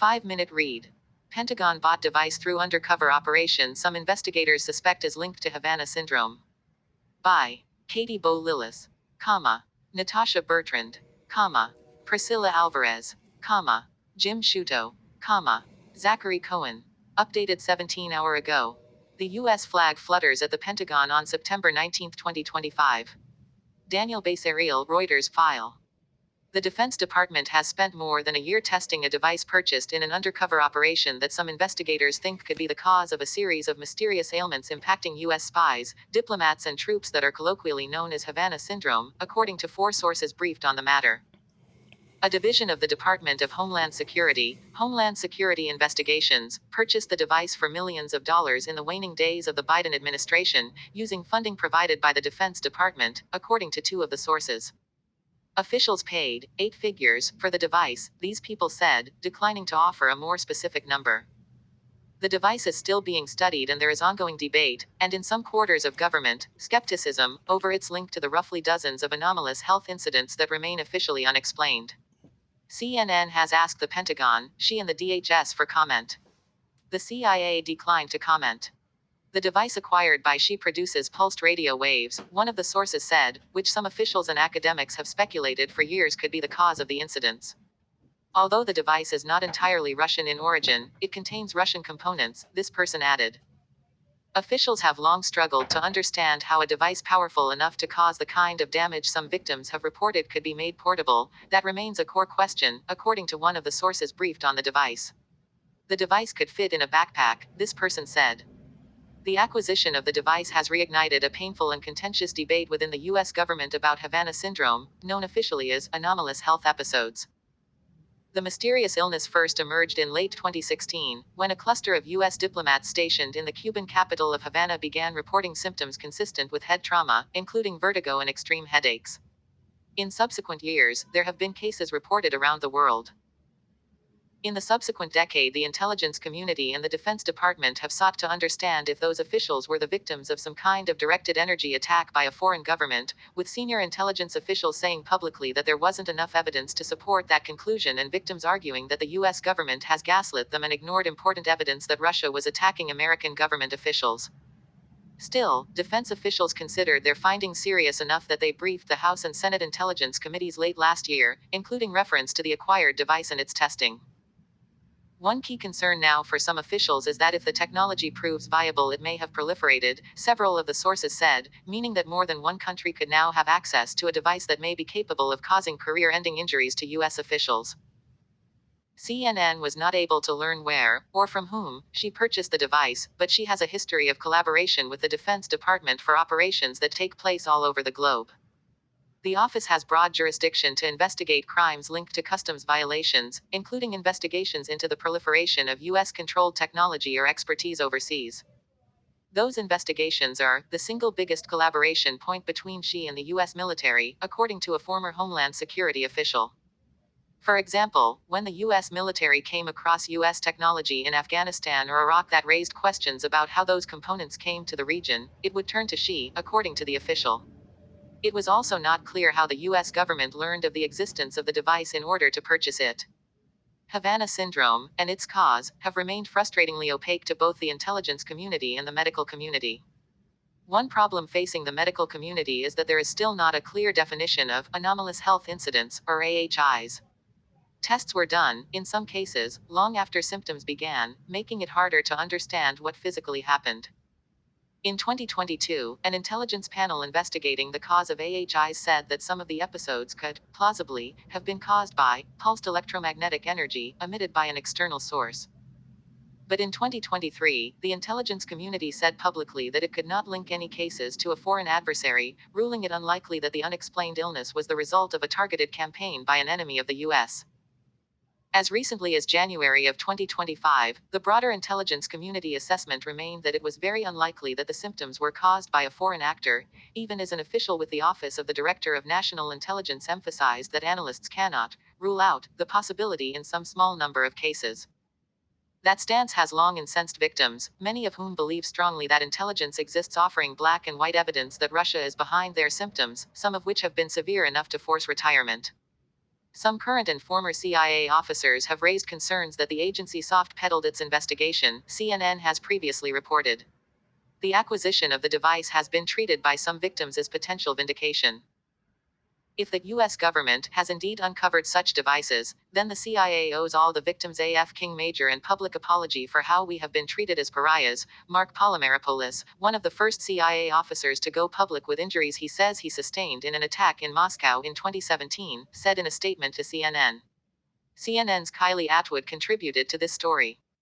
5-minute read. Pentagon bot device through undercover operation some investigators suspect is linked to Havana Syndrome. By Katie Bo Lillis, Natasha Bertrand, Priscilla Alvarez, Jim Sciutto, Zachary Cohen. Updated 17 hours ago. The U.S. flag flutters at the Pentagon on September 19, 2025. Daniel Basariel, Reuters file. The Defense Department has spent more than a year testing a device purchased in an undercover operation that some investigators think could be the cause of a series of mysterious ailments impacting U.S. spies, diplomats, and troops that are colloquially known as Havana Syndrome, according to 4 sources briefed on the matter. A division of the Department of Homeland Security Investigations, purchased the device for millions of dollars in the waning days of the Biden administration, using funding provided by the Defense Department, according to 2 of the sources. Officials paid 8 figures for the device, these people said, declining to offer a more specific number. The device is still being studied and there is ongoing debate, and in some quarters of government, skepticism, over its link to the roughly dozens of anomalous health incidents that remain officially unexplained. CNN has asked the Pentagon, SHE and the DHS for comment. The CIA declined to comment. The device acquired by SHE produces pulsed radio waves, one of the sources said, which some officials and academics have speculated for years could be the cause of the incidents. Although the device is not entirely Russian in origin, it contains Russian components, this person added. Officials have long struggled to understand how a device powerful enough to cause the kind of damage some victims have reported could be made portable. That remains a core question, according to one of the sources briefed on the device. The device could fit in a backpack, this person said. The acquisition of the device has reignited a painful and contentious debate within the U.S. government about Havana Syndrome, known officially as anomalous health episodes. The mysterious illness first emerged in late 2016, when a cluster of U.S. diplomats stationed in the Cuban capital of Havana began reporting symptoms consistent with head trauma, including vertigo and extreme headaches. In subsequent years, there have been cases reported around the world. In the subsequent decade, the intelligence community and the Defense Department have sought to understand if those officials were the victims of some kind of directed energy attack by a foreign government, with senior intelligence officials saying publicly that there wasn't enough evidence to support that conclusion and victims arguing that the U.S. government has gaslit them and ignored important evidence that Russia was attacking American government officials. Still, defense officials considered their findings serious enough that they briefed the House and Senate Intelligence Committees late last year, including reference to the acquired device and its testing. One key concern now for some officials is that if the technology proves viable, it may have proliferated, several of the sources said, meaning that more than one country could now have access to a device that may be capable of causing career-ending injuries to U.S. officials. CNN was not able to learn where, or from whom, SHE purchased the device, but SHE has a history of collaboration with the Defense Department for operations that take place all over the globe. The office has broad jurisdiction to investigate crimes linked to customs violations, including investigations into the proliferation of U.S.-controlled technology or expertise overseas. Those investigations are the single biggest collaboration point between SHE and the U.S. military, according to a former Homeland Security official. For example, when the U.S. military came across U.S. technology in Afghanistan or Iraq that raised questions about how those components came to the region, it would turn to SHE, according to the official. It was also not clear how the U.S. government learned of the existence of the device in order to purchase it. Havana Syndrome, and its cause, have remained frustratingly opaque to both the intelligence community and the medical community. One problem facing the medical community is that there is still not a clear definition of anomalous health incidents, or AHIs. Tests were done, in some cases, long after symptoms began, making it harder to understand what physically happened. In 2022, an intelligence panel investigating the cause of AHIs said that some of the episodes could, plausibly, have been caused by pulsed electromagnetic energy emitted by an external source. But in 2023, the intelligence community said publicly that it could not link any cases to a foreign adversary, ruling it unlikely that the unexplained illness was the result of a targeted campaign by an enemy of the U.S. As recently as January of 2025, the broader intelligence community assessment remained that it was very unlikely that the symptoms were caused by a foreign actor, even as an official with the Office of the Director of National Intelligence emphasized that analysts cannot rule out the possibility in some small number of cases. That stance has long incensed victims, many of whom believe strongly that intelligence exists offering black and white evidence that Russia is behind their symptoms, some of which have been severe enough to force retirement. Some current and former CIA officers have raised concerns that the agency soft-pedaled its investigation, CNN has previously reported. The acquisition of the device has been treated by some victims as potential vindication. If the U.S. government has indeed uncovered such devices, then the CIA owes all the victims a King Major and public apology for how we have been treated as pariahs. Mark Polymeropoulos, one of the first CIA officers to go public with injuries he says he sustained in an attack in Moscow in 2017, said in a statement to CNN. CNN's Kylie Atwood contributed to this story.